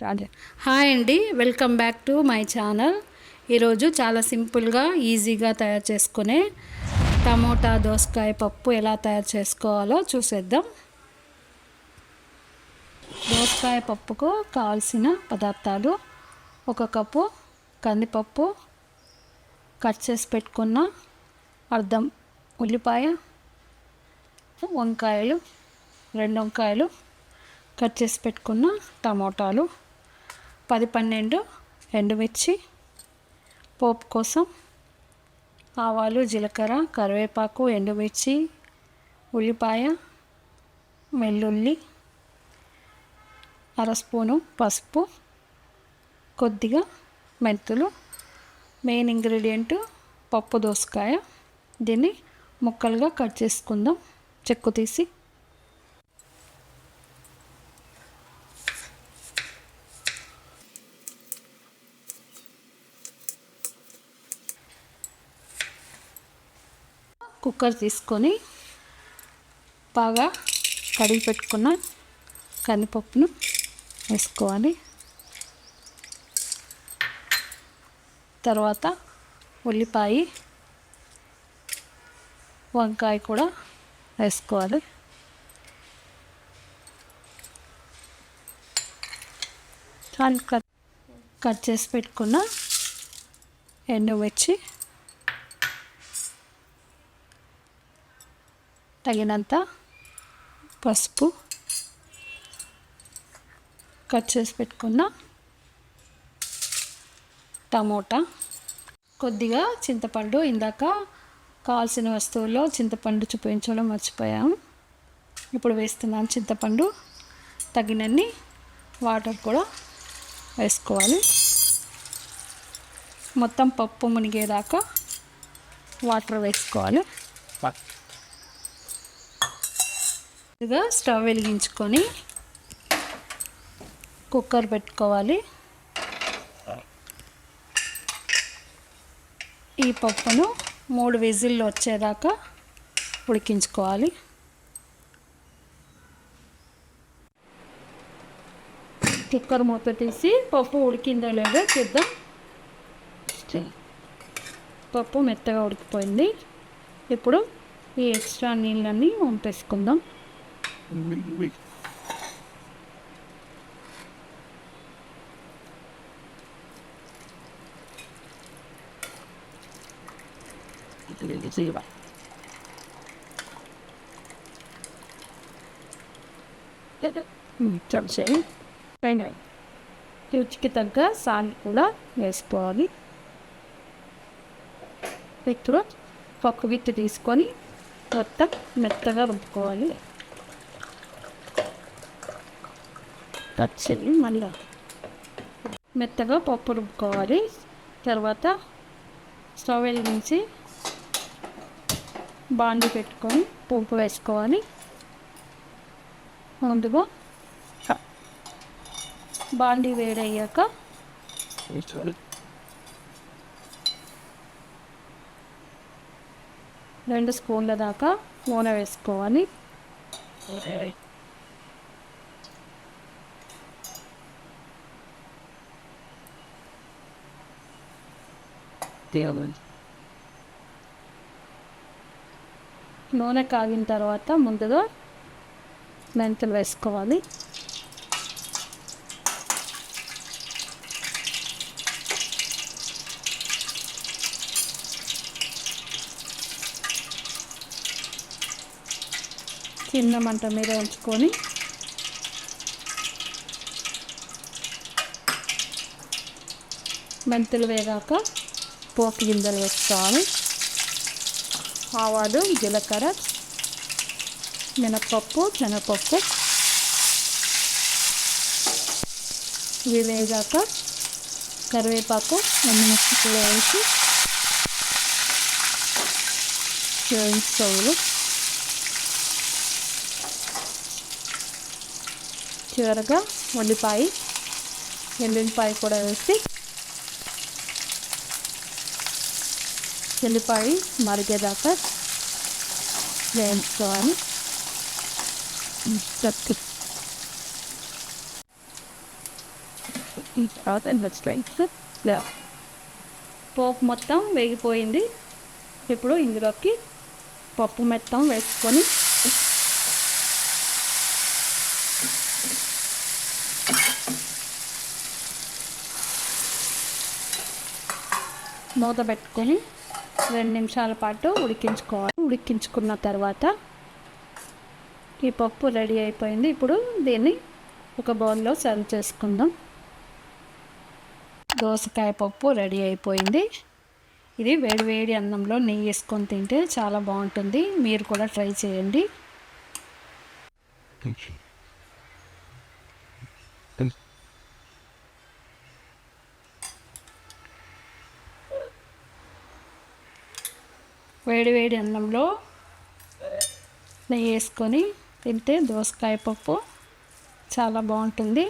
రాజా hi అండి, welcome back to my channel. ఈరోజు చాలా సింపుల్గా ఈజీగా తయారు చేసుకునే టమోటా దోసకాయ పప్పు ఎలా తయారు చేసుకోవాలో చూసేద్దాం. దోసకాయ పప్పుకు కావాల్సిన పదార్థాలు: 1 కప్పు కందిపప్పు, కట్ చేసి పెట్టుకున్న అర్ధం ఉల్లిపాయ, వంకాయలు 2 వంకాయలు, కట్ చేసి పెట్టుకున్న టమోటాలు, 10-12 ఎండుమిర్చి, పోపు కోసం ఆవాలు, జీలకర్ర, కరివేపాకు, ఎండుమిర్చి, ఉల్లిపాయ, వెల్లుల్లి, 1/2 స్పూను పసుపు, కొద్దిగా మెంతులు. మెయిన్ ఇంగ్రీడియంట్ పప్పు దోసకాయ. దీన్ని ముక్కలుగా కట్ చేసుకుందాం చెక్కు తీసి. కుక్కర్ తీసుకొని బాగా కడిగి పెట్టుకున్న కందిపప్పును వేసుకోవాలి. తర్వాత ఉల్లిపాయ, వంకాయ కూడా వేసుకోవాలి. కట్ చేసి పెట్టుకున్న ఎండుమిర్చి, తగినంత పసుపు, కట్ చేసి పెట్టుకున్న టమోటా, కొద్దిగా చింతపండు. ఇందాక కావాల్సిన వస్తువుల్లో చింతపండు చూపించడం మర్చిపోయాము. ఇప్పుడు వేస్తున్నాను చింతపండు. తగినన్ని వాటర్ కూడా వేసుకోవాలి. మొత్తం పప్పు మునిగేదాకా వాటర్ వేసుకోవాలి. ఇదిగా స్టవ్ వెలిగించుకొని కుక్కర్ పెట్టుకోవాలి. ఈ పప్పును 3 విజిల్లు వచ్చేదాకా ఉడికించుకోవాలి. కుక్కర్ మూత తీసి పప్పు ఉడికిందో లేదో చూద్దాం. పప్పు మెత్తగా ఉడికిపోయింది. ఇప్పుడు ఈ ఎక్స్ట్రా నీళ్ళన్నీ వంపేసుకుందాం. రుచికి తగ్గ సాల్ట్ కూడా వేసుకోవాలి. ఇప్పుడు పప్పు గిట్టు తీసుకొని మొత్తం మెత్తగా రుబ్బుకోవాలి. మళ్ళీ మెత్తగా పప్పు రుబ్బుకోవాలి. తర్వాత స్టవ్ వెలిగించి బాండి పెట్టుకొని పోపు వేసుకోవాలి. ముందుగా బాండి వేడయ్యాక 2 స్పూన్ల దాకా నూనె వేసుకోవాలి. నూనె కాగిన తర్వాత ముందుగా మెంతులు వేసుకోవాలి. చిన్న మంట మీద ఉంచుకొని మెంతులు వేగాక పోపు గింజలు వేసుకోవాలి. ఆవాలు, జీలకర్ర, మినపప్పు, శనగపప్పు ఇవి వేగాక కరివేపాకు, ఎండుమిర్చి వేసి వేయించుకోవాలి. చివరగా ఉల్లిపాయ, ఎల్లుల్లిపాయ కూడా వేసి ఉల్లిపాయ మరిగేదాకా వేయించుకోవాలి. ఈ తర్వాత పోపు మొత్తం వేగిపోయింది. ఇప్పుడు ఇందులోకి పప్పు మొత్తం వేసుకొని మూత పెట్టుకొని 2 నిమిషాల పాటు ఉడికించుకోవాలి. ఉడికించుకున్న తర్వాత ఈ పప్పు రెడీ అయిపోయింది. ఇప్పుడు దీన్ని ఒక బౌల్లో సర్వ్ చేసుకుందాం. దోసకాయ పప్పు రెడీ అయిపోయింది. ఇది వేడి అన్నంలో నెయ్యి వేసుకొని తింటే చాలా బాగుంటుంది. మీరు కూడా ట్రై చేయండి. వేడి అన్నంలో నెయ్యి వేసుకొని తింటే దోసకాయ పప్పు చాలా బాగుంటుంది.